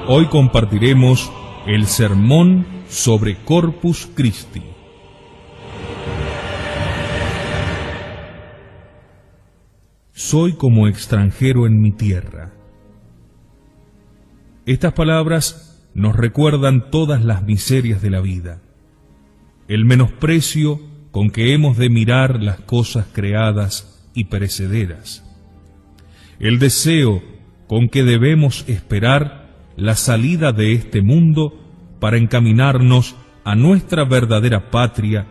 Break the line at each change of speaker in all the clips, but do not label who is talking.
Hoy compartiremos el sermón sobre Corpus Christi. Soy como extranjero en mi tierra. Estas palabras nos recuerdan todas las miserias de la vida, el menosprecio con que hemos de mirar las cosas creadas y perecederas, el deseo con que debemos esperar la salida de este mundo para encaminarnos a nuestra verdadera patria,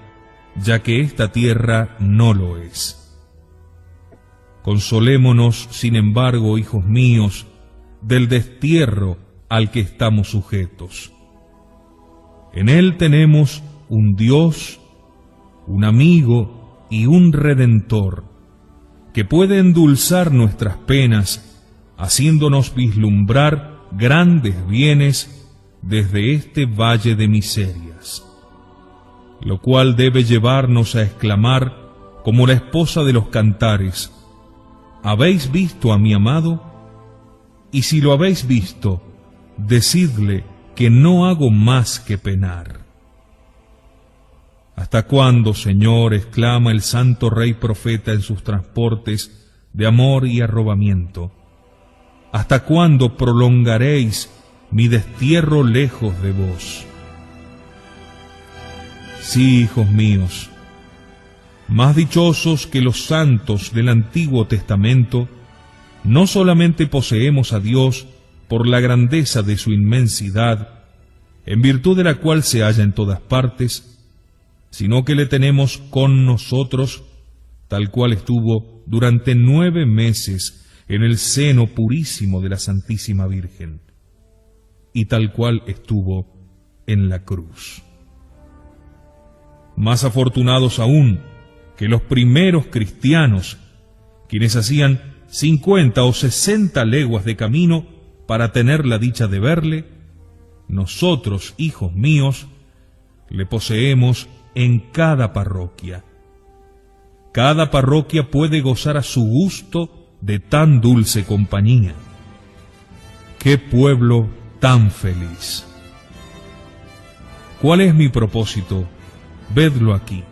ya que esta tierra no lo es. Consolémonos, sin embargo, hijos míos, del destierro al que estamos sujetos. En él tenemos un Dios, un amigo y un Redentor, que puede endulzar nuestras penas, haciéndonos vislumbrar grandes bienes desde este valle de miserias, lo cual debe llevarnos a exclamar como la esposa de los cantares: ¿habéis visto a mi amado? Y si lo habéis visto, decidle que no hago más que penar. ¿Hasta cuándo, Señor?, exclama el santo rey profeta en sus transportes de amor y arrobamiento. ¿Hasta cuándo prolongaréis mi destierro lejos de vos? Sí, hijos míos, más dichosos que los santos del Antiguo Testamento, no solamente poseemos a Dios por la grandeza de su inmensidad, en virtud de la cual se halla en todas partes, sino que le tenemos con nosotros, tal cual estuvo durante 9 meses en el seno purísimo de la Santísima Virgen, y tal cual estuvo en la cruz. Más afortunados aún que los primeros cristianos, quienes hacían 50 o 60 leguas de camino para tener la dicha de verle, nosotros, hijos míos, le poseemos en cada parroquia. Cada parroquia puede gozar a su gusto de tan dulce compañía. ¡Qué pueblo tan feliz! ¿Cuál es mi propósito? Vedlo aquí.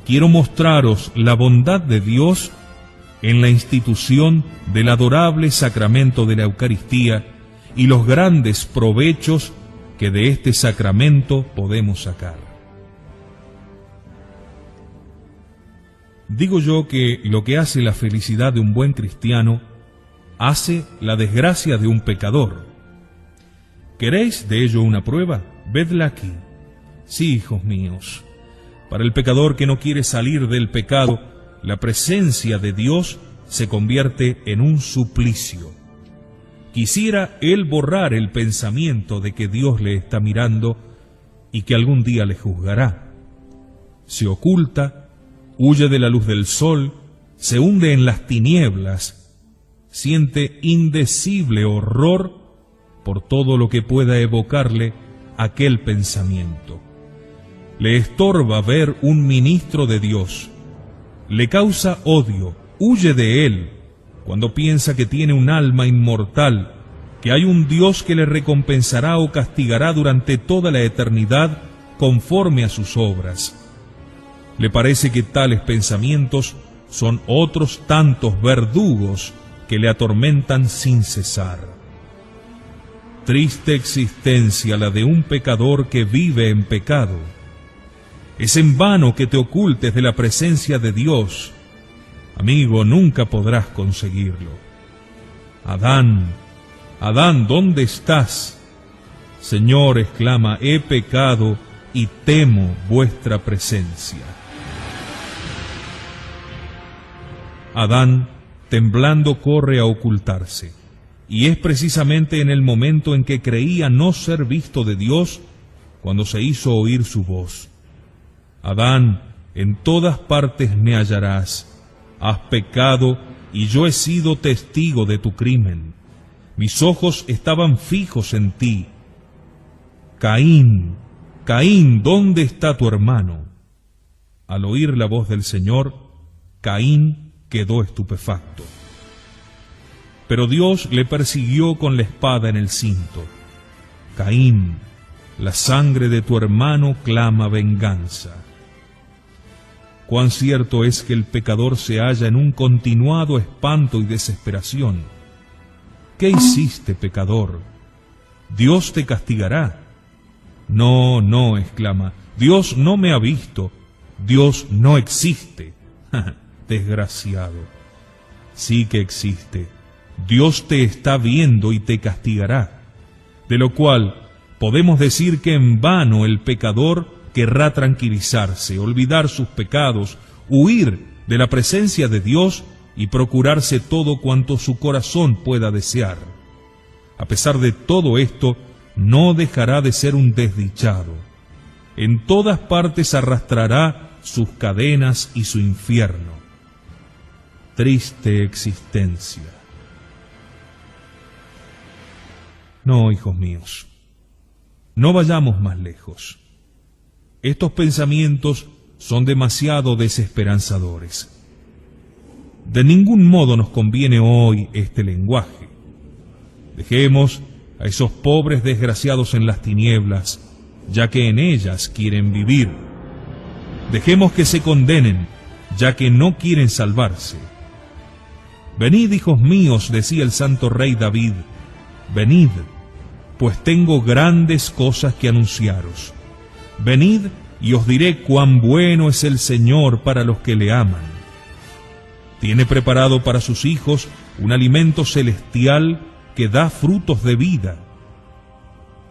Quiero mostraros la bondad de Dios en la institución del adorable sacramento de la Eucaristía y los grandes provechos que de este sacramento podemos sacar. Digo yo que lo que hace la felicidad de un buen cristiano, hace la desgracia de un pecador. ¿Queréis de ello una prueba? Vedla aquí. Sí, hijos míos, para el pecador que no quiere salir del pecado, la presencia de Dios se convierte en un suplicio. Quisiera él borrar el pensamiento de que Dios le está mirando y que algún día le juzgará. Se oculta, huye de la luz del sol, se hunde en las tinieblas, siente indecible horror por todo lo que pueda evocarle aquel pensamiento. Le estorba ver un ministro de Dios, le causa odio, huye de él, cuando piensa que tiene un alma inmortal, que hay un Dios que le recompensará o castigará durante toda la eternidad conforme a sus obras. Le parece que tales pensamientos son otros tantos verdugos que le atormentan sin cesar. Triste existencia la de un pecador que vive en pecado. Es en vano que te ocultes de la presencia de Dios. Amigo, nunca podrás conseguirlo. Adán, Adán, ¿dónde estás? Señor, exclama, he pecado y temo vuestra presencia. Adán, temblando, corre a ocultarse, y es precisamente en el momento en que creía no ser visto de Dios, cuando se hizo oír su voz. Adán, en todas partes me hallarás, has pecado y yo he sido testigo de tu crimen. Mis ojos estaban fijos en ti. Caín, Caín, ¿dónde está tu hermano? Al oír la voz del Señor, Caín quedó estupefacto. pero Dios le persiguió con la espada en el cinto. Caín, la sangre de tu hermano clama venganza. Cuán cierto es que el pecador se halla en un continuado espanto y desesperación. ¿Qué hiciste, pecador? Dios te castigará. No, no, exclama, Dios no me ha visto, Dios no existe. Desgraciado. Sí que existe. Dios te está viendo y te castigará. De lo cual podemos decir que en vano el pecador querrá tranquilizarse, olvidar sus pecados, huir de la presencia de Dios y procurarse todo cuanto su corazón pueda desear. A pesar de todo esto, no dejará de ser un desdichado. En todas partes arrastrará sus cadenas y su infierno. Triste existencia. No, hijos míos, no vayamos más lejos. Estos pensamientos son demasiado desesperanzadores. De ningún modo nos conviene hoy este lenguaje. Dejemos a esos pobres desgraciados en las tinieblas, ya que en ellas quieren vivir. Dejemos que se condenen, ya que no quieren salvarse. Venid, hijos míos, decía el santo rey David, venid, pues tengo grandes cosas que anunciaros. Venid y os diré cuán bueno es el Señor para los que le aman. Tiene preparado para sus hijos un alimento celestial que da frutos de vida.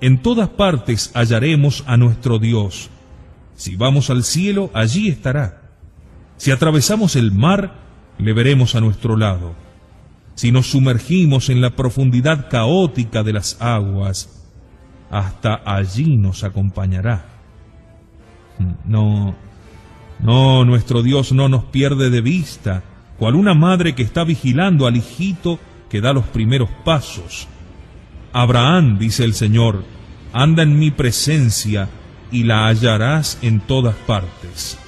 En todas partes hallaremos a nuestro Dios. Si vamos al cielo, allí estará. Si atravesamos el mar, le veremos a nuestro lado. Si nos sumergimos en la profundidad caótica de las aguas, hasta allí nos acompañará. No, nuestro Dios no nos pierde de vista, cual una madre que está vigilando al hijito que da los primeros pasos. Abraham, dice el Señor, anda en mi presencia y la hallarás en todas partes.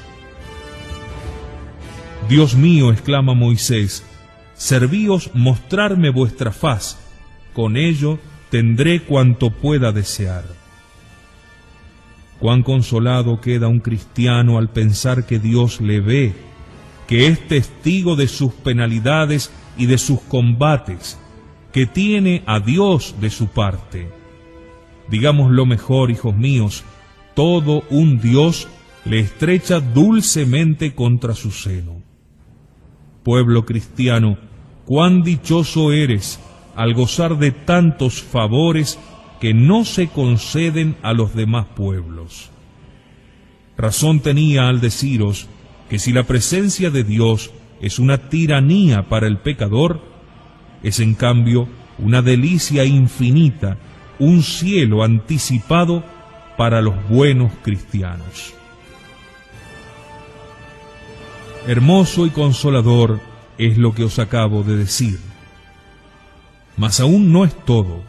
Dios mío, exclama Moisés, servíos mostrarme vuestra faz, con ello tendré cuanto pueda desear. Cuán consolado queda un cristiano al pensar que Dios le ve, que es testigo de sus penalidades y de sus combates, que tiene a Dios de su parte. Digamos lo mejor, hijos míos, todo un Dios le estrecha dulcemente contra su seno. Pueblo cristiano, cuán dichoso eres al gozar de tantos favores que no se conceden a los demás pueblos. Razón tenía al deciros que si la presencia de Dios es una tiranía para el pecador, es en cambio una delicia infinita, un cielo anticipado para los buenos cristianos. Hermoso y consolador es lo que os acabo de decir. Mas aún no es todo.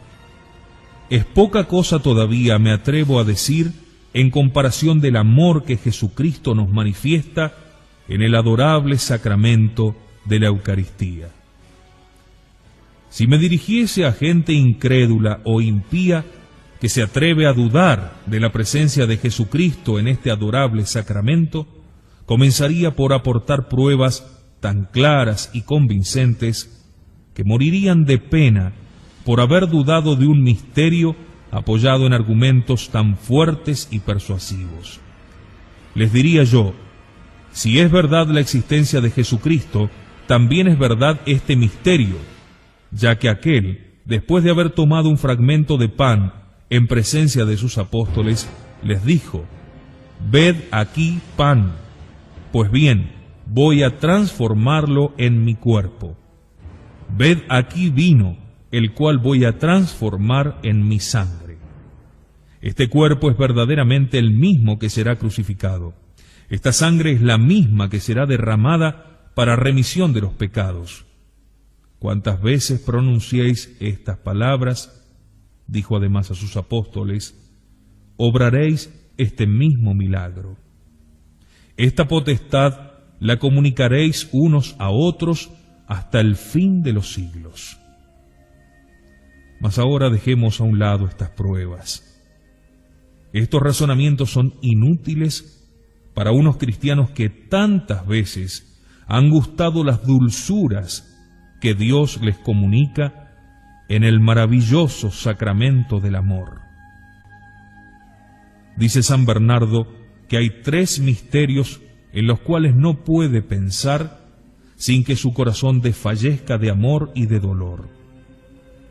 Es poca cosa todavía, me atrevo a decir, en comparación del amor que Jesucristo nos manifiesta en el adorable sacramento de la Eucaristía. Si me dirigiese a gente incrédula o impía que se atreve a dudar de la presencia de Jesucristo en este adorable sacramento, comenzaría por aportar pruebas tan claras y convincentes que morirían de pena por haber dudado de un misterio apoyado en argumentos tan fuertes y persuasivos. Les diría yo, si es verdad la existencia de Jesucristo, también es verdad este misterio, ya que aquel, después de haber tomado un fragmento de pan en presencia de sus apóstoles, les dijo, ved aquí pan, pues bien, voy a transformarlo en mi cuerpo. Ved aquí vino, el cual voy a transformar en mi sangre. Este cuerpo es verdaderamente el mismo que será crucificado. Esta sangre es la misma que será derramada para remisión de los pecados. ¿Cuántas veces pronunciéis estas palabras? Dijo además a sus apóstoles, obraréis este mismo milagro. Esta potestad la comunicaréis unos a otros hasta el fin de los siglos. Mas ahora dejemos a un lado estas pruebas. Estos razonamientos son inútiles para unos cristianos que tantas veces han gustado las dulzuras que Dios les comunica en el maravilloso sacramento del amor. Dice San Bernardo que hay 3 misterios en los cuales no puede pensar sin que su corazón desfallezca de amor y de dolor.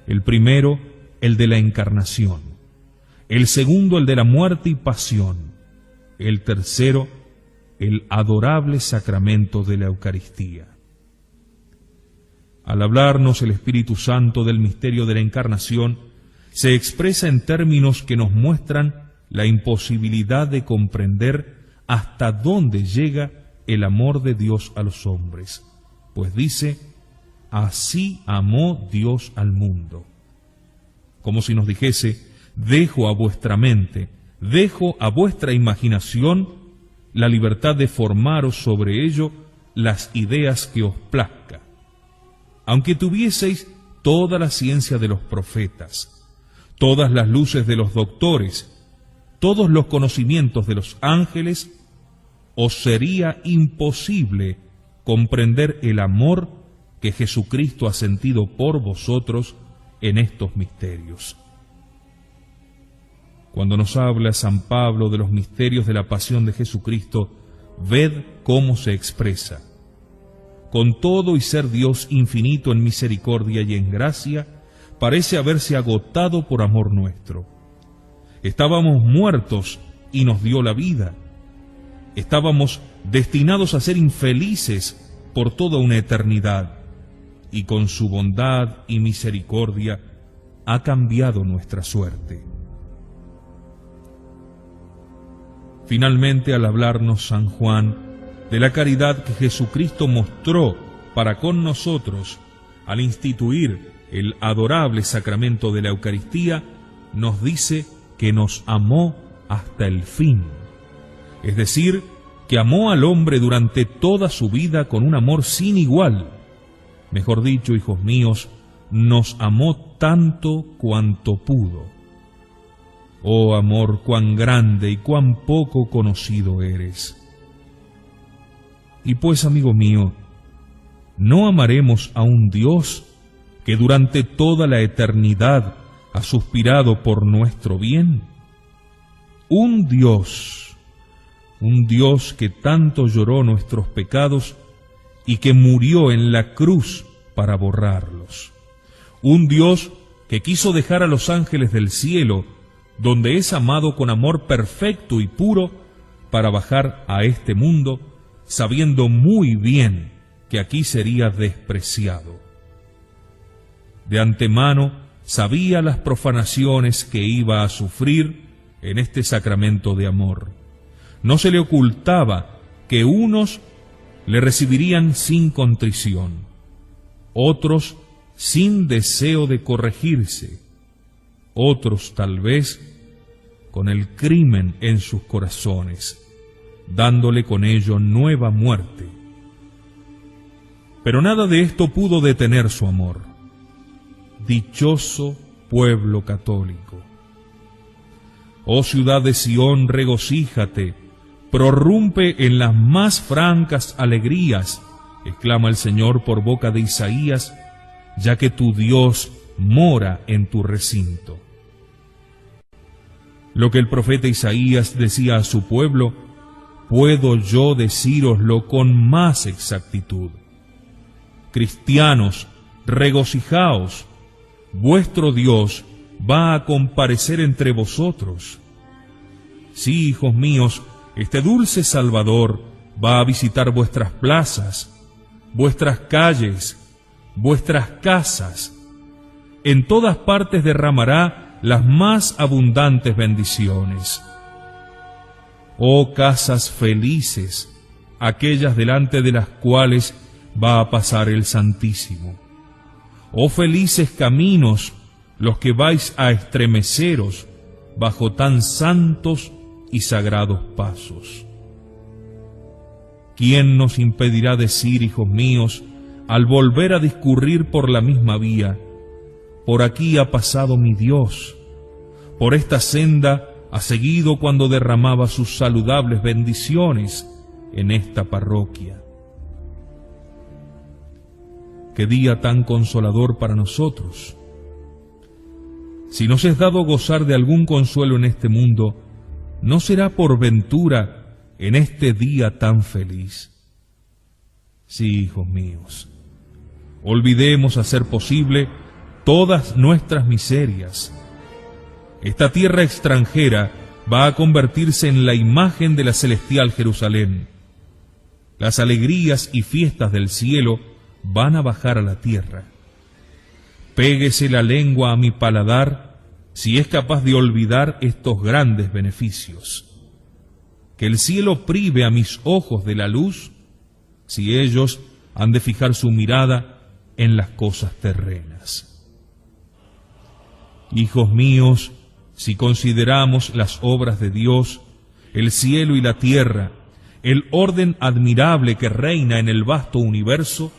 El primero, el de la encarnación. El segundo, el de la muerte y pasión. El tercero, el adorable sacramento de la Eucaristía. Al hablarnos el Espíritu Santo del misterio de la encarnación, se expresa en términos que nos muestran la imposibilidad de comprender hasta dónde llega el amor de Dios a los hombres. Pues dice, así amó Dios al mundo. Como si nos dijese, dejo a vuestra mente, dejo a vuestra imaginación la libertad de formaros sobre ello las ideas que os plazca. Aunque tuvieseis toda la ciencia de los profetas, todas las luces de los doctores, todos los conocimientos de los ángeles, os sería imposible comprender el amor que Jesucristo ha sentido por vosotros en estos misterios. Cuando nos habla San Pablo de los misterios de la pasión de Jesucristo, ved cómo se expresa. Con todo y ser Dios infinito en misericordia y en gracia, parece haberse agotado por amor nuestro. Estábamos muertos y nos dio la vida. Estábamos destinados a ser infelices por toda una eternidad, y con su bondad y misericordia ha cambiado nuestra suerte. Finalmente, al hablarnos San Juan de la caridad que Jesucristo mostró para con nosotros al instituir el adorable sacramento de la Eucaristía, nos dice que nos amó hasta el fin, es decir, que amó al hombre durante toda su vida con un amor sin igual. Mejor dicho, hijos míos, nos amó tanto cuanto pudo. Oh amor, cuán grande y cuán poco conocido eres. Y pues, amigo mío, ¿no amaremos a un Dios que durante toda la eternidad ha suspirado por nuestro bien? Un Dios que tanto lloró nuestros pecados y que murió en la cruz para borrarlos. Un Dios que quiso dejar a los ángeles del cielo, donde es amado con amor perfecto y puro, para bajar a este mundo, sabiendo muy bien que aquí sería despreciado. De antemano sabía las profanaciones que iba a sufrir en este sacramento de amor. No se le ocultaba que unos le recibirían sin contrición, otros sin deseo de corregirse, otros tal vez con el crimen en sus corazones, dándole con ello nueva muerte. Pero nada de esto pudo detener su amor. Dichoso pueblo católico. Oh ciudad de Sión, regocíjate, prorrumpe en las más francas alegrías, exclama el Señor por boca de Isaías, ya que tu Dios mora en tu recinto. Lo que el profeta Isaías decía a su pueblo, puedo yo decíroslo con más exactitud. Cristianos, regocijaos, vuestro Dios va a comparecer entre vosotros. Sí, hijos míos, este dulce Salvador va a visitar vuestras plazas, vuestras calles, vuestras casas. En todas partes derramará las más abundantes bendiciones. Oh casas felices, aquellas delante de las cuales va a pasar el Santísimo. Oh felices caminos, los que vais a estremeceros bajo tan santos y sagrados pasos. ¿Quién nos impedirá decir, hijos míos, al volver a discurrir por la misma vía, por aquí ha pasado mi Dios, por esta senda ha seguido cuando derramaba sus saludables bendiciones en esta parroquia. Qué día tan consolador para nosotros. Si nos es dado gozar de algún consuelo en este mundo, ¿no será por ventura en este día tan feliz? Sí, hijos míos, olvidemos a ser posible todas nuestras miserias. Esta tierra extranjera va a convertirse en la imagen de la celestial Jerusalén. Las alegrías y fiestas del cielo van a bajar a la tierra. Péguese la lengua a mi paladar si es capaz de olvidar estos grandes beneficios. Que el cielo prive a mis ojos de la luz si ellos han de fijar su mirada en las cosas terrenas. Hijos míos, si consideramos las obras de Dios, el cielo y la tierra, el orden admirable que reina en el vasto universo,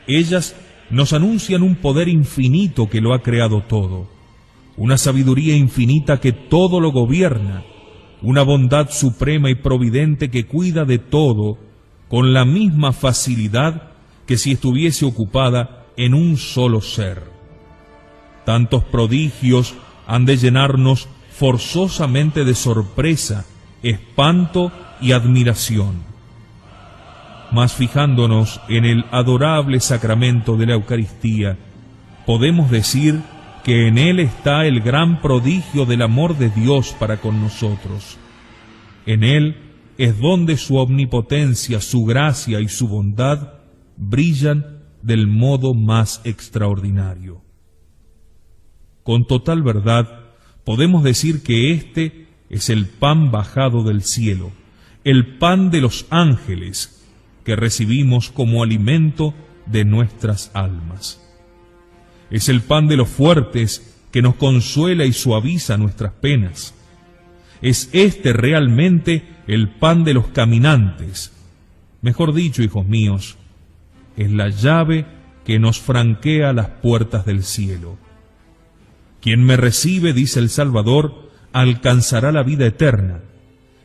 ellas nos anuncian un poder infinito que lo ha creado todo, una sabiduría infinita que todo lo gobierna, una bondad suprema y providente que cuida de todo con la misma facilidad que si estuviese ocupada en un solo ser. Tantos prodigios han de llenarnos forzosamente de sorpresa, espanto y admiración. Mas fijándonos en el adorable sacramento de la Eucaristía, podemos decir que en él está el gran prodigio del amor de Dios para con nosotros. En él es donde su omnipotencia, su gracia y su bondad brillan del modo más extraordinario. Con total verdad, podemos decir que este es el pan bajado del cielo, el pan de los ángeles, que recibimos como alimento de nuestras almas. Es el pan de los fuertes que nos consuela y suaviza nuestras penas. Es este realmente el pan de los caminantes. Mejor dicho, hijos míos, es la llave que nos franquea las puertas del cielo. Quien me recibe, dice el Salvador, alcanzará la vida eterna.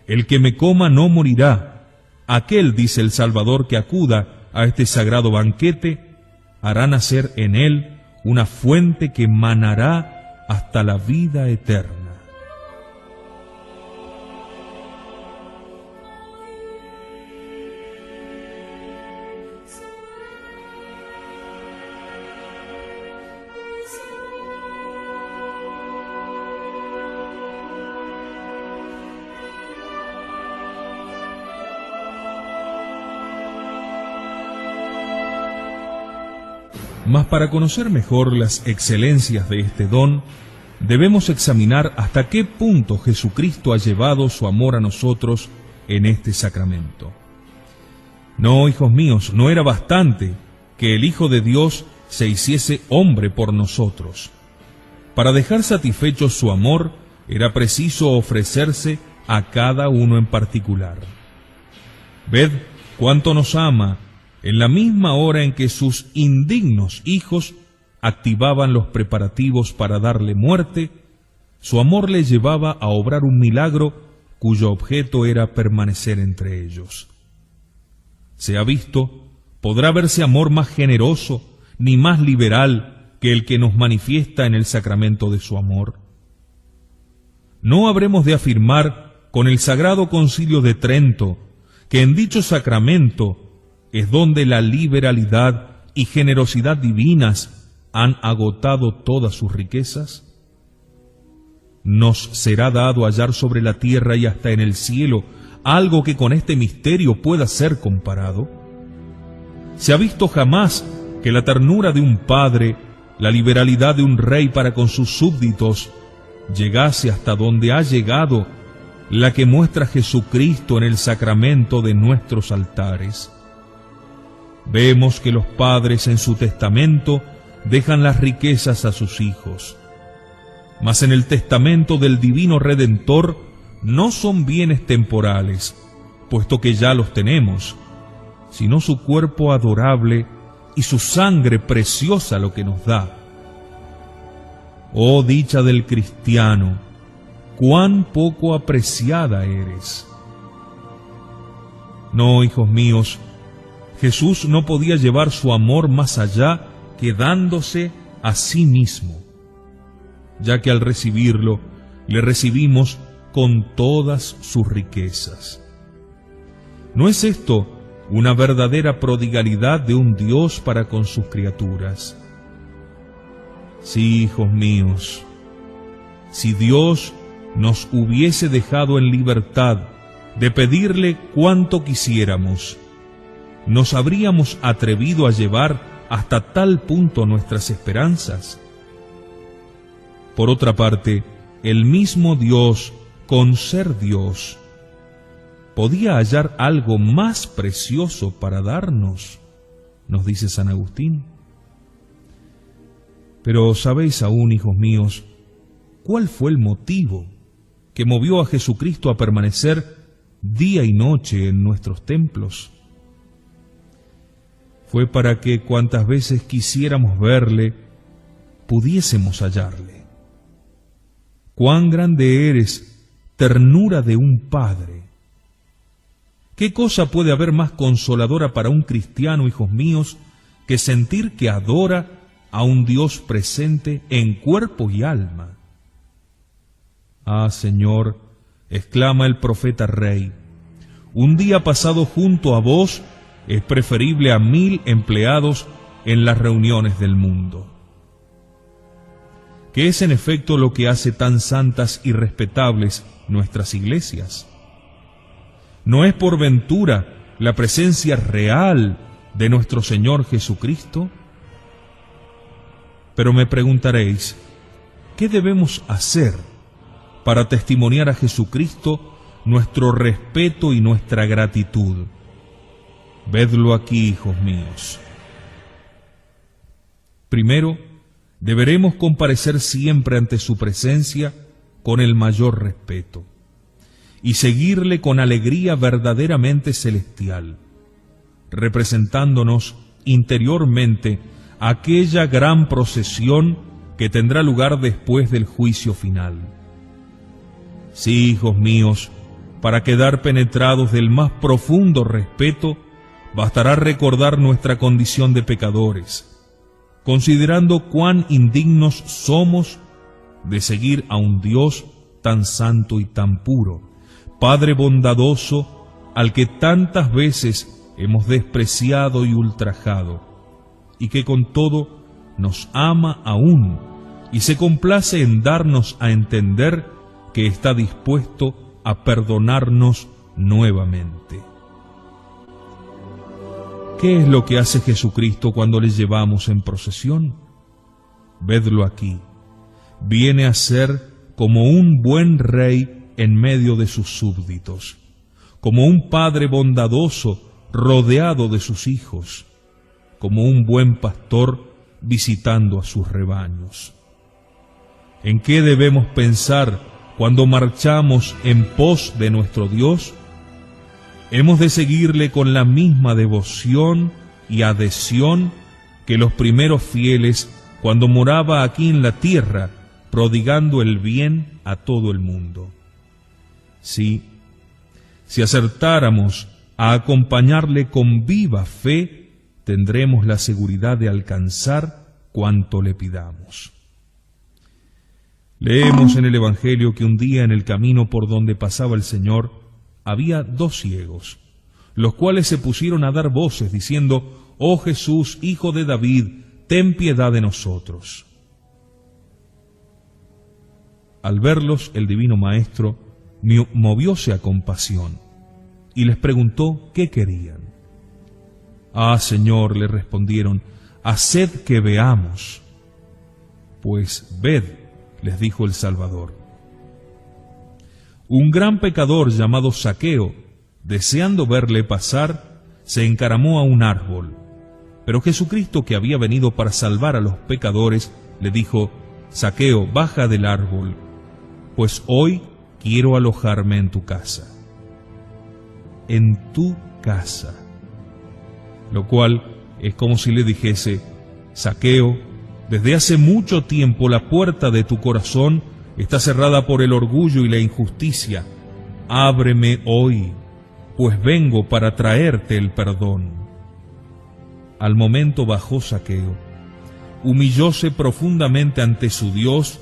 El que me coma no morirá. Aquel, dice el Salvador, que acuda a este sagrado banquete, hará nacer en él una fuente que manará hasta la vida eterna. Mas para conocer mejor las excelencias de este don, debemos examinar hasta qué punto Jesucristo ha llevado su amor a nosotros en este sacramento. No, hijos míos, no era bastante que el Hijo de Dios se hiciese hombre por nosotros. Para dejar satisfecho su amor, era preciso ofrecerse a cada uno en particular. Ved cuánto nos ama en la misma hora en que sus indignos hijos activaban los preparativos para darle muerte. Su amor le llevaba a obrar un milagro cuyo objeto era permanecer entre ellos. Se ha visto, podrá verse amor más generoso ni más liberal que el que nos manifiesta en el sacramento de su amor. No habremos de afirmar con el Sagrado Concilio de Trento que en dicho sacramento es donde la liberalidad y generosidad divinas han agotado todas sus riquezas. ¿Nos será dado hallar sobre la tierra y hasta en el cielo algo que con este misterio pueda ser comparado? ¿Se ha visto jamás que la ternura de un padre, la liberalidad de un rey para con sus súbditos, llegase hasta donde ha llegado la que muestra Jesucristo en el sacramento de nuestros altares? Vemos que los padres en su testamento dejan las riquezas a sus hijos, mas en el testamento del Divino Redentor no son bienes temporales, puesto que ya los tenemos, sino su cuerpo adorable y su sangre preciosa lo que nos da. Oh dicha del cristiano, cuán poco apreciada eres. No, hijos míos, Jesús no podía llevar su amor más allá que dándose a sí mismo, ya que al recibirlo, le recibimos con todas sus riquezas. ¿No es esto una verdadera prodigalidad de un Dios para con sus criaturas? Sí, hijos míos, si Dios nos hubiese dejado en libertad de pedirle cuanto quisiéramos, ¿nos habríamos atrevido a llevar hasta tal punto nuestras esperanzas? Por otra parte, el mismo Dios, con ser Dios, ¿podía hallar algo más precioso para darnos?, nos dice San Agustín. Pero ¿sabéis aún, hijos míos, cuál fue el motivo que movió a Jesucristo a permanecer día y noche en nuestros templos? Fue para que cuantas veces quisiéramos verle, pudiésemos hallarle. ¡Cuán grande eres, ternura de un Padre! ¿Qué cosa puede haber más consoladora para un cristiano, hijos míos, que sentir que adora a un Dios presente en cuerpo y alma? Ah, Señor, exclama el profeta Rey, un día pasado junto a vos es preferible a 1000 empleados en las reuniones del mundo. ¿Qué es en efecto lo que hace tan santas y respetables nuestras iglesias? ¿No es por ventura la presencia real de nuestro Señor Jesucristo? Pero me preguntaréis, ¿qué debemos hacer para testimoniar a Jesucristo nuestro respeto y nuestra gratitud? Vedlo aquí, hijos míos. Primero, deberemos comparecer siempre ante su presencia con el mayor respeto y seguirle con alegría verdaderamente celestial, representándonos interiormente aquella gran procesión que tendrá lugar después del juicio final. Sí, hijos míos, para quedar penetrados del más profundo respeto, bastará recordar nuestra condición de pecadores, considerando cuán indignos somos de seguir a un Dios tan santo y tan puro, Padre bondadoso, al que tantas veces hemos despreciado y ultrajado, y que con todo nos ama aún, y se complace en darnos a entender que está dispuesto a perdonarnos nuevamente. ¿Qué es lo que hace Jesucristo cuando le llevamos en procesión? Vedlo aquí. Viene a ser como un buen rey en medio de sus súbditos, como un padre bondadoso rodeado de sus hijos, como un buen pastor visitando a sus rebaños. ¿En qué debemos pensar cuando marchamos en pos de nuestro Dios? Hemos de seguirle con la misma devoción y adhesión que los primeros fieles cuando moraba aquí en la tierra, prodigando el bien a todo el mundo. Sí, si acertáramos a acompañarle con viva fe, tendremos la seguridad de alcanzar cuanto le pidamos. Leemos en el Evangelio que un día en el camino por donde pasaba el Señor había 2 ciegos, los cuales se pusieron a dar voces diciendo: «Oh Jesús, Hijo de David, ten piedad de nosotros». Al verlos, el Divino Maestro movióse a compasión y les preguntó qué querían. «Ah, Señor», le respondieron, «haced que veamos». «Pues ved», les dijo el Salvador. Un gran pecador llamado Zaqueo, deseando verle pasar, se encaramó a un árbol. Pero Jesucristo, que había venido para salvar a los pecadores, le dijo: «Zaqueo, baja del árbol, pues hoy quiero alojarme en tu casa». En tu casa. Lo cual es como si le dijese: «Zaqueo, Desde hace mucho tiempo la puerta de tu corazón está cerrada por el orgullo y la injusticia. Ábreme hoy, pues vengo para traerte el perdón. Al momento bajó Zaqueo, humillóse profundamente ante su Dios,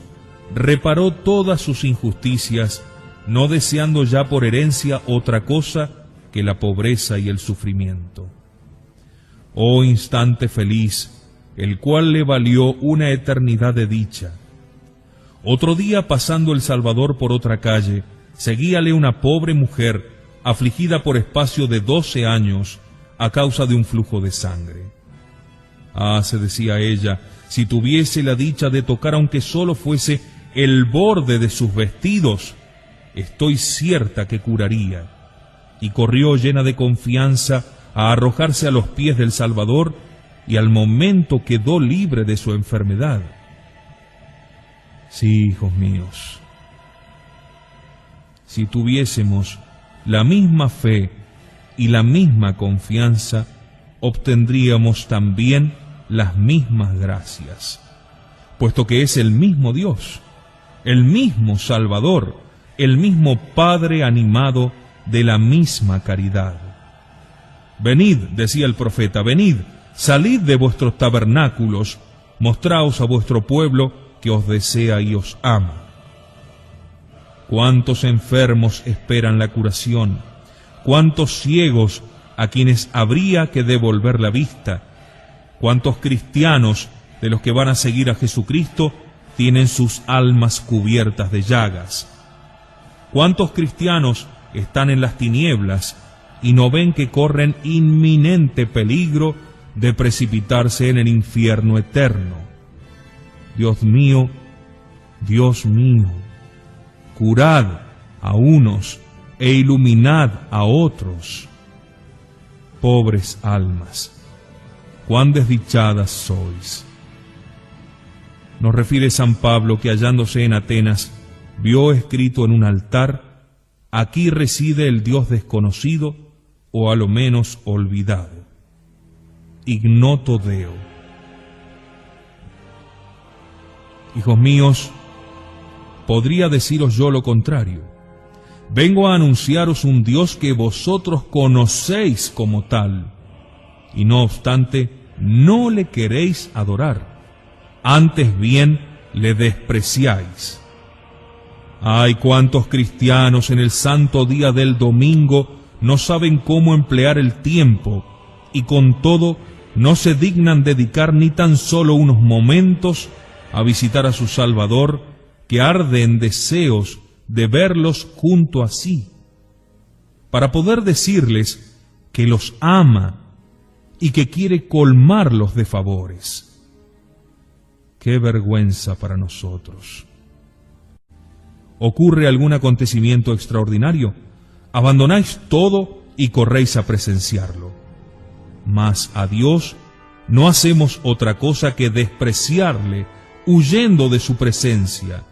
reparó todas sus injusticias, no deseando ya por herencia otra cosa que la pobreza y el sufrimiento. Oh instante feliz, el cual le valió una eternidad de dicha. Otro día, pasando el Salvador por otra calle, seguíale una pobre mujer, afligida por espacio de 12 años, a causa de un flujo de sangre. Ah, se decía ella, si tuviese la dicha de tocar aunque solo fuese el borde de sus vestidos, estoy cierta que curaría. Y corrió llena de confianza a arrojarse a los pies del Salvador, y al momento quedó libre de su enfermedad. Sí, hijos míos, si tuviésemos la misma fe y la misma confianza, obtendríamos también las mismas gracias, puesto que es el mismo Dios, el mismo Salvador, el mismo Padre animado de la misma caridad. Venid, decía el profeta, venid, salid de vuestros tabernáculos, mostraos a vuestro pueblo que os desea y os ama. ¿Cuántos enfermos esperan la curación? ¿Cuántos ciegos a quienes habría que devolver la vista? ¿Cuántos cristianos de los que van a seguir a Jesucristo tienen sus almas cubiertas de llagas? ¿Cuántos cristianos están en las tinieblas y no ven que corren inminente peligro de precipitarse en el infierno eterno? Dios mío, curad a unos e iluminad a otros. Pobres almas, cuán desdichadas sois. Nos refiere San Pablo que, hallándose en Atenas, vio escrito en un altar: aquí reside el Dios desconocido, o a lo menos olvidado. Ignoto Deo. Hijos míos, podría deciros yo lo contrario. Vengo a anunciaros un Dios que vosotros conocéis como tal, y no obstante no le queréis adorar, antes bien le despreciáis. ¡Ay, cuántos cristianos en el santo día del domingo no saben cómo emplear el tiempo, y con todo no se dignan dedicar ni tan solo unos momentos a visitar a su Salvador, que arde en deseos de verlos junto a sí, para poder decirles que los ama y que quiere colmarlos de favores! ¡Qué vergüenza para nosotros! ¿Ocurre algún acontecimiento extraordinario? Abandonáis todo y corréis a presenciarlo. Mas a Dios no hacemos otra cosa que despreciarle, huyendo de su presencia.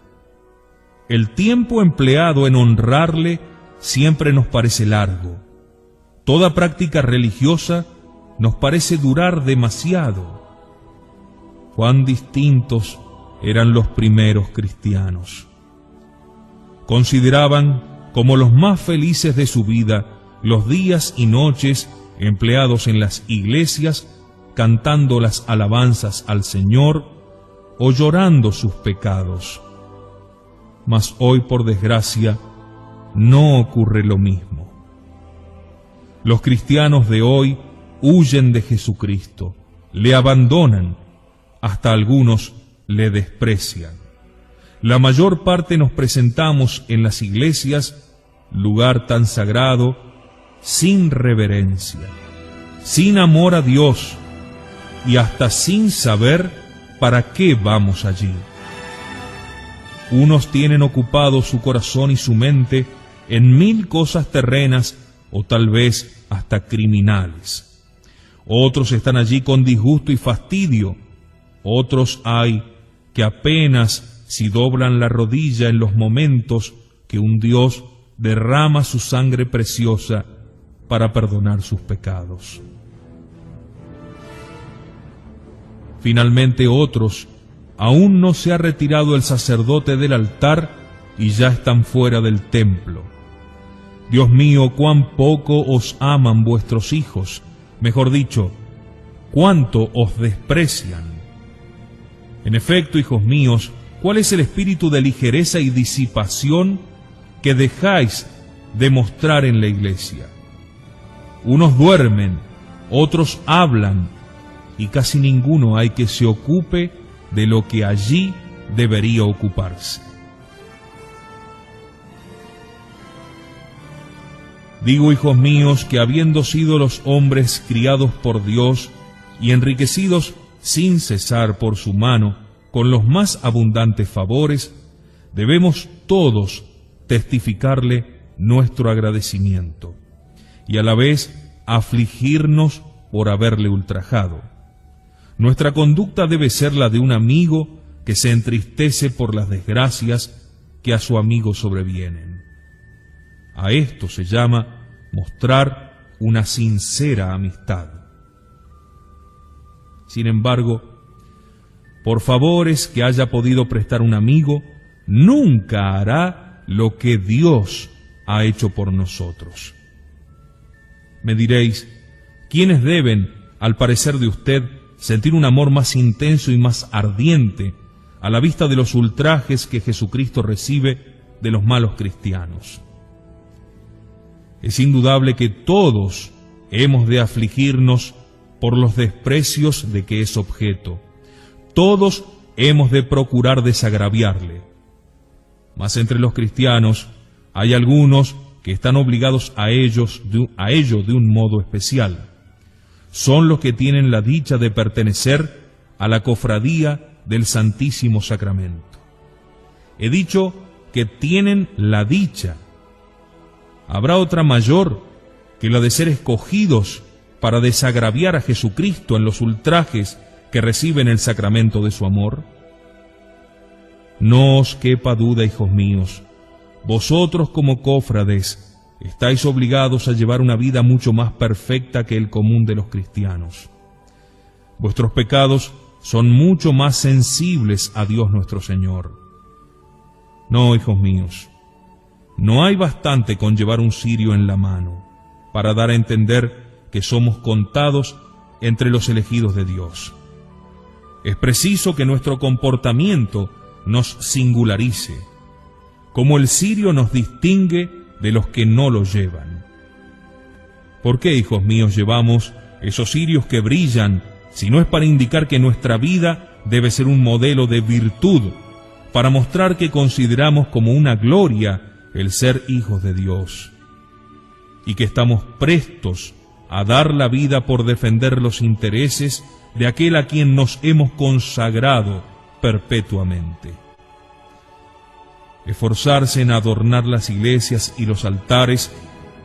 El tiempo empleado en honrarle siempre nos parece largo. Toda práctica religiosa nos parece durar demasiado. Cuán distintos eran los primeros cristianos. Consideraban como los más felices de su vida los días y noches empleados en las iglesias, cantando las alabanzas al Señor o llorando sus pecados. Mas hoy, por desgracia, no ocurre lo mismo. Los cristianos de hoy huyen de Jesucristo, le abandonan, hasta algunos le desprecian. La mayor parte nos presentamos en las iglesias, lugar tan sagrado, sin reverencia, sin amor a Dios y hasta sin saber para qué vamos allí. Unos tienen ocupado su corazón y su mente en 1000 cosas terrenas o tal vez hasta criminales. Otros están allí con disgusto y fastidio. Otros hay que apenas si doblan la rodilla en los momentos que un Dios derrama su sangre preciosa para perdonar sus pecados. Finalmente otros aún no se ha retirado el sacerdote del altar y ya están fuera del templo. Dios mío, cuán poco os aman vuestros hijos, mejor dicho, cuánto os desprecian. En efecto, hijos míos, ¿cuál es el espíritu de ligereza y disipación que dejáis de mostrar en la iglesia? Unos duermen, otros hablan, y casi ninguno hay que se ocupe de lo que allí debería ocuparse. Digo, hijos míos, que habiendo sido los hombres criados por Dios y enriquecidos sin cesar por su mano con los más abundantes favores, debemos todos testificarle nuestro agradecimiento y a la vez afligirnos por haberle ultrajado. Nuestra conducta debe ser la de un amigo que se entristece por las desgracias que a su amigo sobrevienen. A esto se llama mostrar una sincera amistad. Sin embargo, por favores que haya podido prestar un amigo, nunca hará lo que Dios ha hecho por nosotros. Me diréis, ¿quiénes deben, al parecer de usted, sentir un amor más intenso y más ardiente a la vista de los ultrajes que Jesucristo recibe de los malos cristianos? Es indudable que todos hemos de afligirnos por los desprecios de que es objeto. Todos hemos de procurar desagraviarle. Mas entre los cristianos hay algunos que están obligados a ello de un modo especial. Son los que tienen la dicha de pertenecer a la cofradía del Santísimo Sacramento. He dicho que tienen la dicha. ¿Habrá otra mayor que la de ser escogidos para desagraviar a Jesucristo en los ultrajes que reciben el sacramento de su amor? No os quepa duda, hijos míos, vosotros como cofrades estáis obligados a llevar una vida mucho más perfecta que el común de los cristianos. Vuestros pecados son mucho más sensibles a Dios nuestro Señor. No, hijos míos, no hay bastante con llevar un cirio en la mano para dar a entender que somos contados entre los elegidos de Dios. Es preciso que nuestro comportamiento nos singularice, como el cirio nos distingue de los que no lo llevan. ¿Por qué, hijos míos, llevamos esos cirios que brillan, si no es para indicar que nuestra vida debe ser un modelo de virtud, para mostrar que consideramos como una gloria el ser hijos de Dios, y que estamos prestos a dar la vida por defender los intereses de aquel a quien nos hemos consagrado perpetuamente? Esforzarse en adornar las iglesias y los altares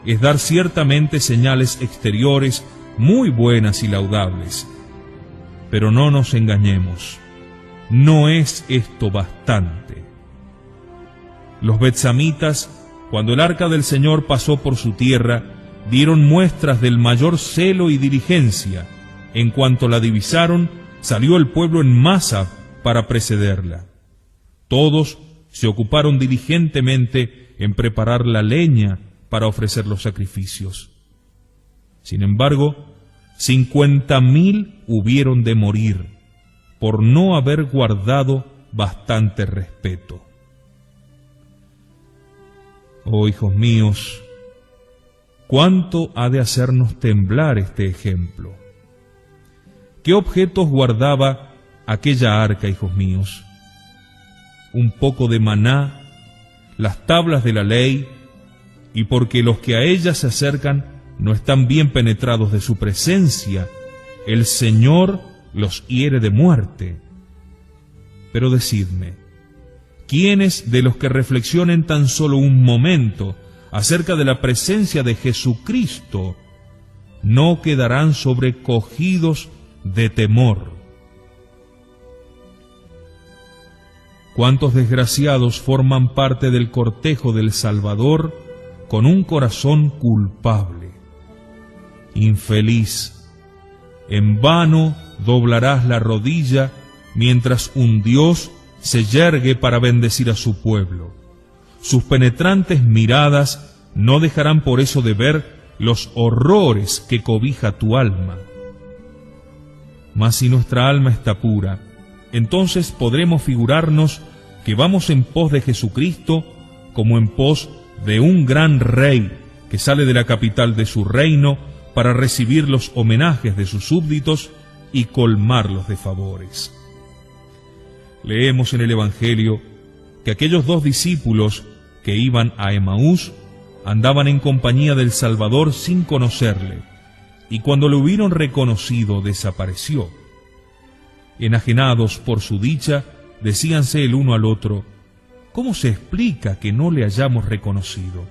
es dar ciertamente señales exteriores muy buenas y laudables. Pero no nos engañemos, no es esto bastante. Los betsamitas, cuando el arca del Señor pasó por su tierra, dieron muestras del mayor celo y diligencia. En cuanto la divisaron, salió el pueblo en masa para precederla. Todos se ocuparon diligentemente en preparar la leña para ofrecer los sacrificios. Sin embargo, 50.000 hubieron de morir por no haber guardado bastante respeto. Oh, hijos míos, ¿cuánto ha de hacernos temblar este ejemplo? ¿Qué objetos guardaba aquella arca, hijos míos? Un poco de maná, las tablas de la ley, y porque los que a ella se acercan no están bien penetrados de su presencia, el Señor los hiere de muerte. Pero decidme, ¿quiénes de los que reflexionen tan solo un momento acerca de la presencia de Jesucristo no quedarán sobrecogidos de temor? ¿Cuántos desgraciados forman parte del cortejo del Salvador con un corazón culpable? Infeliz, en vano doblarás la rodilla mientras un Dios se yergue para bendecir a su pueblo. Sus penetrantes miradas no dejarán por eso de ver los horrores que cobija tu alma. Mas si nuestra alma está pura, entonces podremos figurarnos que vamos en pos de Jesucristo como en pos de un gran rey que sale de la capital de su reino para recibir los homenajes de sus súbditos y colmarlos de favores. Leemos en el Evangelio que aquellos 2 discípulos que iban a Emaús andaban en compañía del Salvador sin conocerle, y cuando lo hubieron reconocido desapareció. Enajenados por su dicha, decíanse el uno al otro: ¿cómo se explica que no le hayamos reconocido?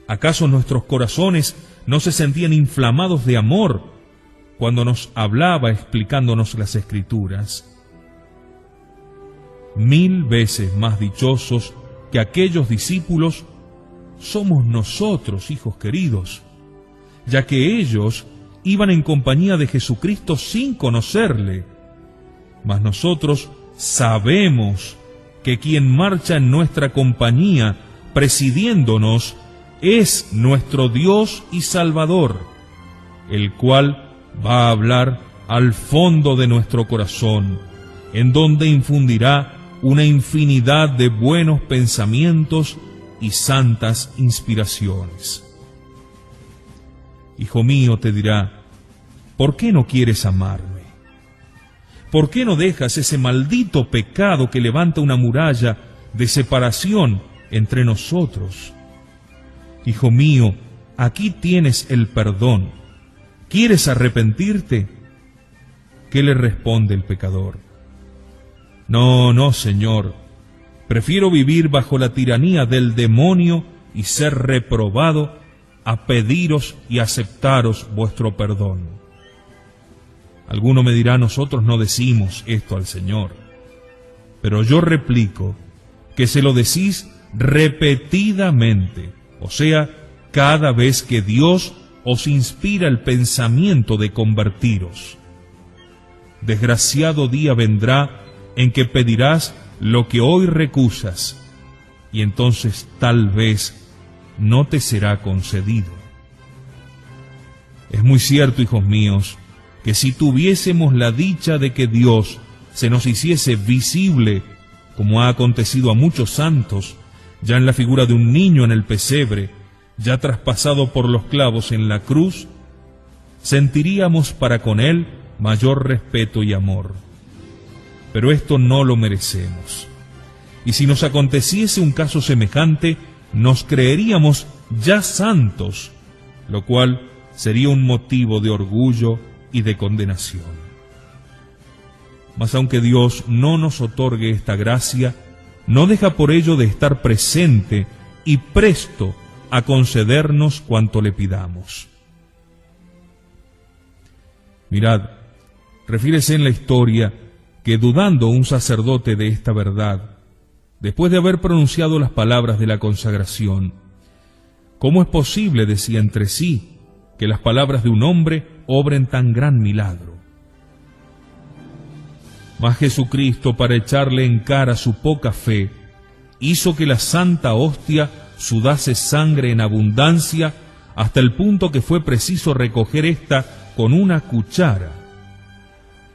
¿Acaso nuestros corazones no se sentían inflamados de amor cuando nos hablaba explicándonos las Escrituras? 1000 veces más dichosos que aquellos discípulos somos nosotros, hijos queridos, ya que ellos iban en compañía de Jesucristo sin conocerle. Mas nosotros sabemos que quien marcha en nuestra compañía, presidiéndonos, es nuestro Dios y Salvador, el cual va a hablar al fondo de nuestro corazón, en donde infundirá una infinidad de buenos pensamientos y santas inspiraciones. Hijo mío, te dirá: ¿por qué no quieres amarme? ¿Por qué no dejas ese maldito pecado que levanta una muralla de separación entre nosotros? Hijo mío, aquí tienes el perdón. ¿Quieres arrepentirte? ¿Qué le responde el pecador? No, Señor. Prefiero vivir bajo la tiranía del demonio y ser reprobado a pediros y aceptaros vuestro perdón. Alguno me dirá: nosotros no decimos esto al Señor. Pero yo replico que se lo decís repetidamente, o sea, cada vez que Dios os inspira el pensamiento de convertiros. Desgraciado día vendrá en que pedirás lo que hoy recusas, y entonces tal vez no te será concedido. Es muy cierto, hijos míos, que si tuviésemos la dicha de que Dios se nos hiciese visible, como ha acontecido a muchos santos, ya en la figura de un niño en el pesebre, ya traspasado por los clavos en la cruz, sentiríamos para con Él mayor respeto y amor. Pero esto no lo merecemos. Y si nos aconteciese un caso semejante, nos creeríamos ya santos, lo cual sería un motivo de orgullo y de condenación. Mas aunque Dios no nos otorgue esta gracia, no deja por ello de estar presente y presto a concedernos cuanto le pidamos. Mirad, refiérese en la historia que, dudando un sacerdote de esta verdad, después de haber pronunciado las palabras de la consagración, ¿cómo es posible, decía entre sí, que las palabras de un hombre obren tan gran milagro? Mas Jesucristo, para echarle en cara su poca fe, hizo que la santa hostia sudase sangre en abundancia, hasta el punto que fue preciso recoger ésta con una cuchara.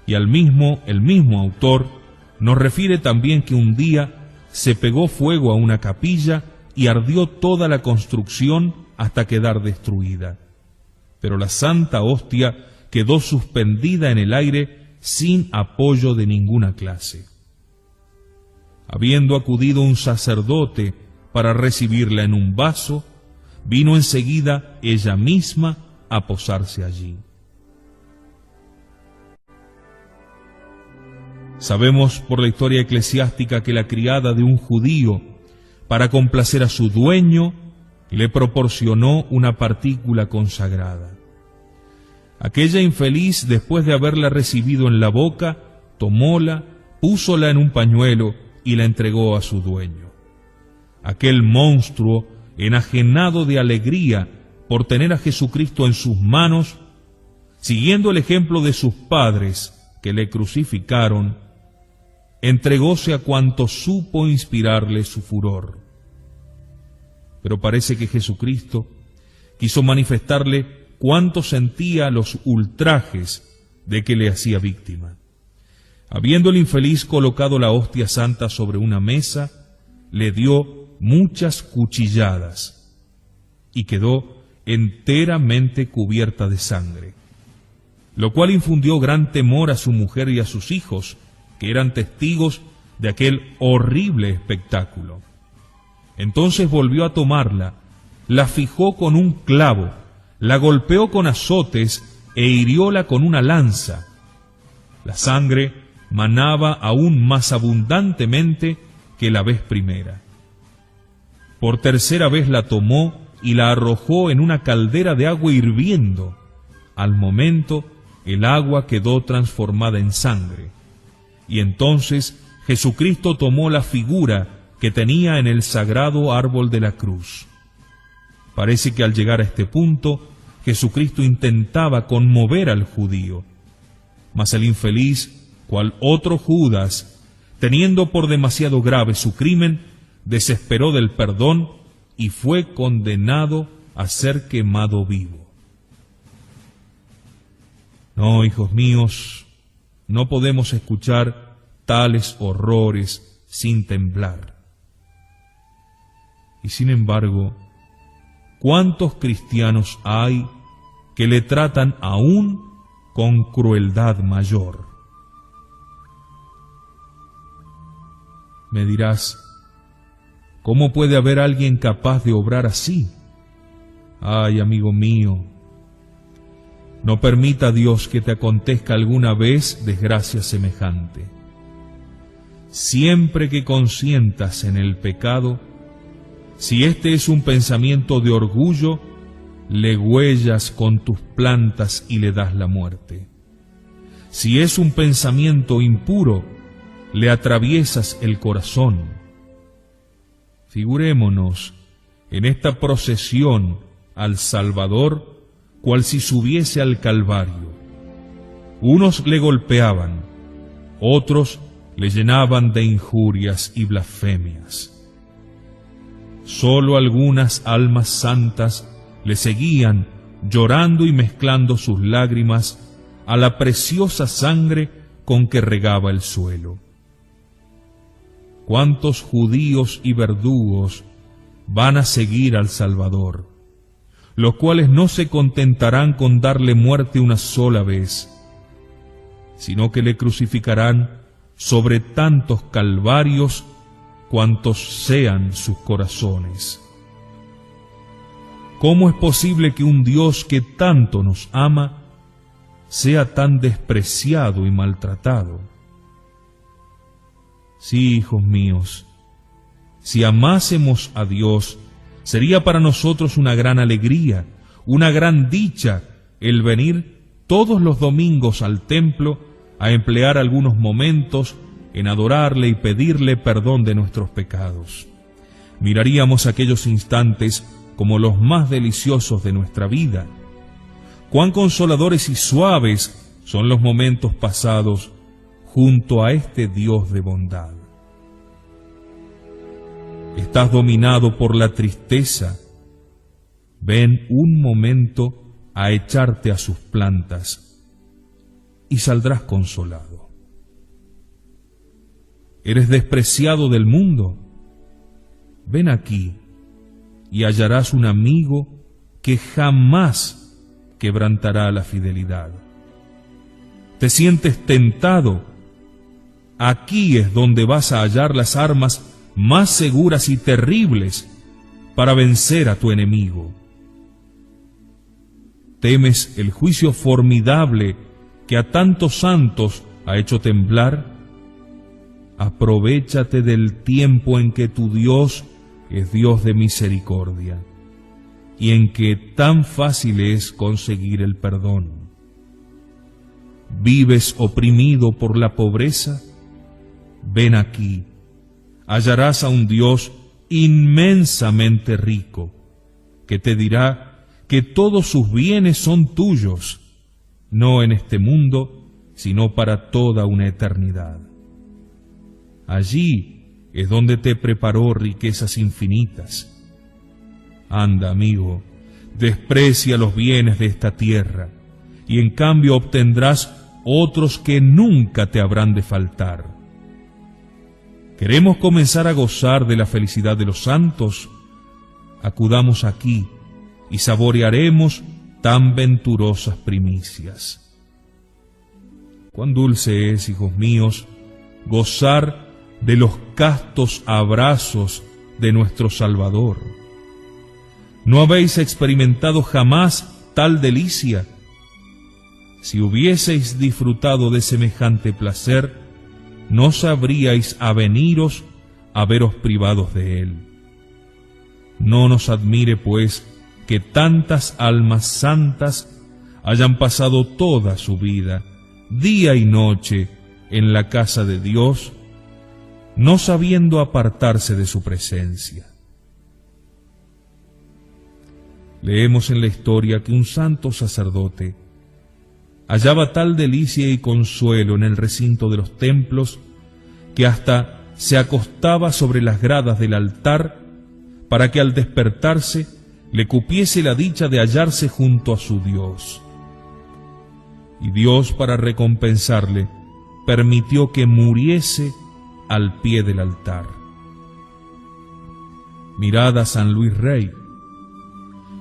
Y el mismo autor nos refiere también que un día se pegó fuego a una capilla y ardió toda la construcción hasta quedar destruida. Pero la santa hostia quedó suspendida en el aire sin apoyo de ninguna clase. Habiendo acudido un sacerdote para recibirla en un vaso, vino enseguida ella misma a posarse allí. Sabemos por la historia eclesiástica que la criada de un judío, para complacer a su dueño, le proporcionó una partícula consagrada. Aquella infeliz, después de haberla recibido en la boca, tomóla, púsola en un pañuelo y la entregó a su dueño. Aquel monstruo, enajenado de alegría por tener a Jesucristo en sus manos, siguiendo el ejemplo de sus padres que le crucificaron, entregóse a cuanto supo inspirarle su furor. Pero parece que Jesucristo quiso manifestarle cuánto sentía los ultrajes de que le hacía víctima. Habiendo el infeliz colocado la hostia santa sobre una mesa, le dio muchas cuchilladas y quedó enteramente cubierta de sangre, lo cual infundió gran temor a su mujer y a sus hijos, que eran testigos de aquel horrible espectáculo. Entonces volvió a tomarla, la fijó con un clavo, la golpeó con azotes e hirióla con una lanza. La sangre manaba aún más abundantemente que la vez primera. Por tercera vez la tomó y la arrojó en una caldera de agua hirviendo. Al momento, el agua quedó transformada en sangre. Y entonces Jesucristo tomó la figura que tenía en el sagrado árbol de la cruz. Parece que al llegar a este punto, Jesucristo intentaba conmover al judío, mas el infeliz, cual otro Judas, teniendo por demasiado grave su crimen, desesperó del perdón y fue condenado a ser quemado vivo. No, hijos míos, no podemos escuchar tales horrores sin temblar. Y sin embargo, ¿cuántos cristianos hay que le tratan aún con crueldad mayor? Me dirás, ¿cómo puede haber alguien capaz de obrar así? Ay, amigo mío, no permita Dios que te acontezca alguna vez desgracia semejante. Siempre que consientas en el pecado, si este es un pensamiento de orgullo, le huellas con tus plantas y le das la muerte. Si es un pensamiento impuro, le atraviesas el corazón. Figurémonos en esta procesión al Salvador, cual si subiese al Calvario. Unos le golpeaban, otros le llenaban de injurias y blasfemias. Sólo algunas almas santas le seguían, llorando y mezclando sus lágrimas a la preciosa sangre con que regaba el suelo. ¿Cuántos judíos y verdugos van a seguir al Salvador, los cuales no se contentarán con darle muerte una sola vez, sino que le crucificarán sobre tantos calvarios cuantos sean sus corazones? ¿Cómo es posible que un Dios que tanto nos ama sea tan despreciado y maltratado? Sí, hijos míos, si amásemos a Dios, sería para nosotros una gran alegría, una gran dicha el venir todos los domingos al templo a emplear algunos momentos en adorarle y pedirle perdón de nuestros pecados. Miraríamos aquellos instantes como los más deliciosos de nuestra vida. Cuán consoladores y suaves son los momentos pasados junto a este Dios de bondad. ¿Estás dominado por la tristeza? Ven un momento a echarte a sus plantas y saldrás consolado. ¿Eres despreciado del mundo? Ven aquí y hallarás un amigo que jamás quebrantará la fidelidad. ¿Te sientes tentado? Aquí es donde vas a hallar las armas más seguras y terribles para vencer a tu enemigo. ¿Temes el juicio formidable que a tantos santos ha hecho temblar? Aprovéchate del tiempo en que tu Dios es Dios de misericordia y en que tan fácil es conseguir el perdón. ¿Vives oprimido por la pobreza? Ven aquí, hallarás a un Dios inmensamente rico, que te dirá que todos sus bienes son tuyos, no en este mundo, sino para toda una eternidad. Allí es donde te preparó riquezas infinitas. Anda, amigo, desprecia los bienes de esta tierra, y en cambio obtendrás otros que nunca te habrán de faltar. ¿Queremos comenzar a gozar de la felicidad de los santos? Acudamos aquí y saborearemos tan venturosas primicias. Cuán dulce es, hijos míos, gozar de los castos abrazos de nuestro Salvador. ¿No habéis experimentado jamás tal delicia? Si hubieseis disfrutado de semejante placer, no sabríais aveniros a veros privados de él. No nos admire, pues, que tantas almas santas hayan pasado toda su vida, día y noche, en la casa de Dios, no sabiendo apartarse de su presencia. Leemos en la historia que un santo sacerdote hallaba tal delicia y consuelo en el recinto de los templos que hasta se acostaba sobre las gradas del altar para que al despertarse le cupiese la dicha de hallarse junto a su Dios. Y Dios, para recompensarle, permitió que muriese al pie del altar. Mirad a San Luis Rey.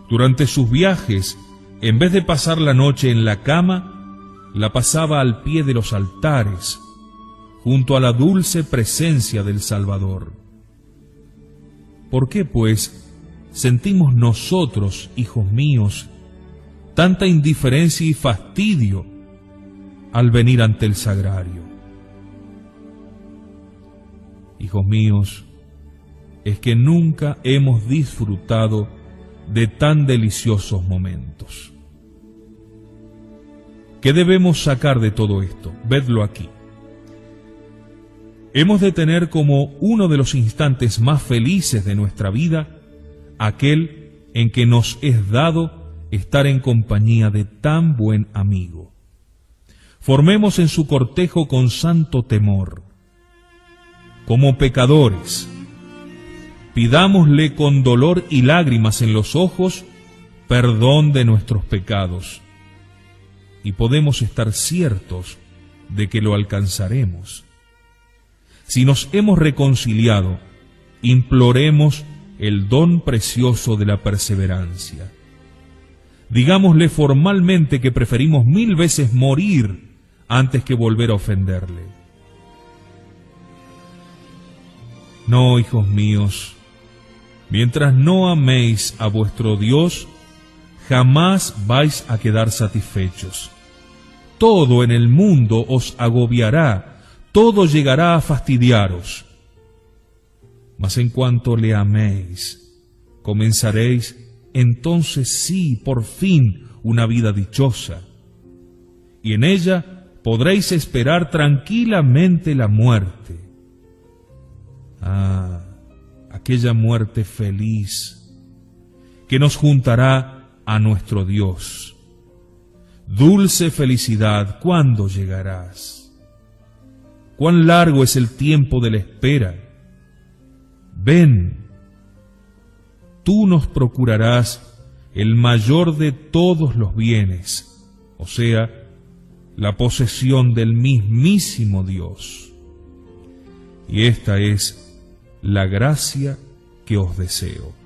Durante sus viajes, en vez de pasar la noche en la cama, la pasaba al pie de los altares, junto a la dulce presencia del Salvador. ¿Por qué, pues, sentimos nosotros, hijos míos, tanta indiferencia y fastidio al venir ante el sagrario? Hijos míos, es que nunca hemos disfrutado de tan deliciosos momentos. ¿Qué debemos sacar de todo esto? Vedlo aquí. Hemos de tener como uno de los instantes más felices de nuestra vida aquel en que nos es dado estar en compañía de tan buen amigo. Formemos en su cortejo con santo temor. Como pecadores, pidámosle con dolor y lágrimas en los ojos perdón de nuestros pecados, y podemos estar ciertos de que lo alcanzaremos. Si nos hemos reconciliado, imploremos el don precioso de la perseverancia. Digámosle formalmente que preferimos 1000 veces morir antes que volver a ofenderle. No, hijos míos, mientras no améis a vuestro Dios, jamás vais a quedar satisfechos. Todo en el mundo os agobiará, todo llegará a fastidiaros. Mas en cuanto le améis, comenzaréis entonces sí, por fin, una vida dichosa, y en ella podréis esperar tranquilamente la muerte. Ah, aquella muerte feliz que nos juntará a nuestro Dios. Dulce felicidad, ¿cuándo llegarás? ¿Cuán largo es el tiempo de la espera? Ven, tú nos procurarás el mayor de todos los bienes, o sea, la posesión del mismísimo Dios. Y esta es la gracia que os deseo.